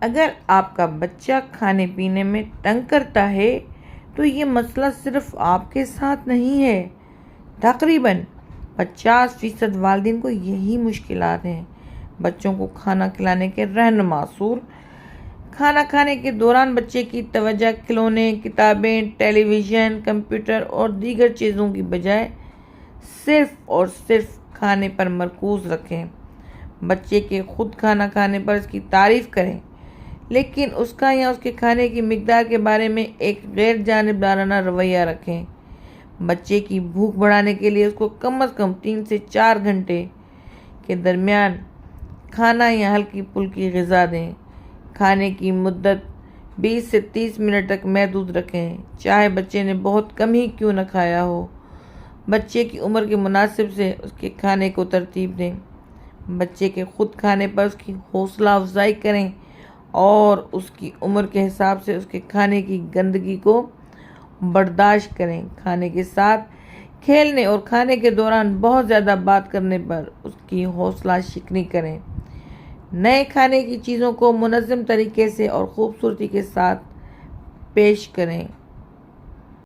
अगर आपका बच्चा खाने पीने में तंग करता है तो ये मसला सिर्फ आपके साथ नहीं है। तकरीबन 50% वालिदैन को यही मुश्किलात हैं। बच्चों को खाना खिलाने के रहनुमा असूल। खाना खाने के दौरान बच्चे की तवज्जो खिलौने, किताबें, टेलीविज़न, कंप्यूटर और दीगर चीज़ों की बजाय सिर्फ और सिर्फ खाने पर मरकूज़ रखें। बच्चे के खुद खाना खाने पर उसकी तारीफ़ करें, लेकिन उसका या उसके खाने की मिकदार के बारे में एक गैर जानिबदाराना रवैया रखें। बच्चे की भूख बढ़ाने के लिए उसको कम से कम 3 से 4 घंटे के दरमियान खाना या हल्की फुल्की ग़िज़ा दें। खाने की मुद्दत 20 से 30 मिनट तक महदूद रखें, चाहे बच्चे ने बहुत कम ही क्यों न खाया हो। बच्चे की उम्र के मुनासिब से उसके खाने को तरतीब दें। बच्चे के खुद खाने पर उसकी हौसला अफजाई करें और उसकी उम्र के हिसाब से उसके खाने की गंदगी को बर्दाश्त करें। खाने के साथ खेलने और खाने के दौरान बहुत ज़्यादा बात करने पर उसकी हौसला शिकनी करें। नए खाने की चीज़ों को मुनज़्ज़म तरीके से और ख़ूबसूरती के साथ पेश करें।